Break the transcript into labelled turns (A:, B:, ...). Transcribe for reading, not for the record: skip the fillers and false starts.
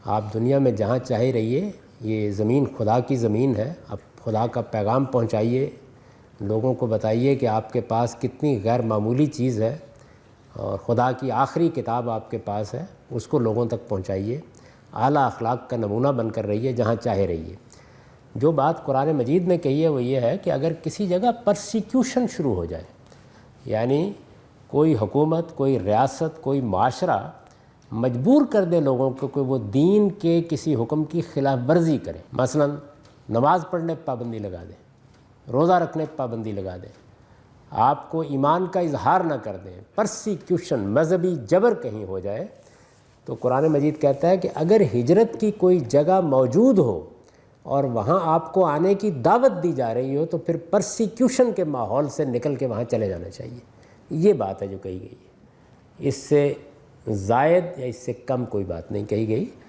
A: आप दुनिया में जहाँ चाहे रहिए, ये ज़मीन खुदा की ज़मीन है। अब खुदा का पैगाम पहुँचाइए, लोगों को बताइए कि आपके पास कितनी गैर मामूली चीज़ है और खुदा की आखिरी किताब आपके पास है, उसको लोगों तक पहुँचाइए। आला अखलाक का नमूना बनकर रहिए जहाँ चाहे रहिए। जो बात कुरान मजीद ने कही है वो ये है कि अगर किसी जगह परसिक्यूशन शुरू हो जाए, यानी कोई हुकूमत, कोई रियासत, कोई माशरा मजबूर कर दे लोगों को कि वो दीन के किसी हुक्म की खिलाफ वर्जी करें, मसलन नमाज़ पढ़ने पर पाबंदी लगा दें, रोज़ा रखने पर पाबंदी लगा दें, आपको ईमान का इजहार ना कर दें, परसिक्यूशन, मजहबी जबर कहीं हो जाए, तो कुरान मजीद कहता है कि अगर हिजरत की कोई जगह मौजूद हो और वहाँ आपको आने की दावत दी जा रही हो, तो फिर परसिक्यूशन के माहौल से निकल के वहाँ चले जाना चाहिए। ये बात है जो कही गई है, इससे ज़ायद या इससे कम कोई बात नहीं कही गई।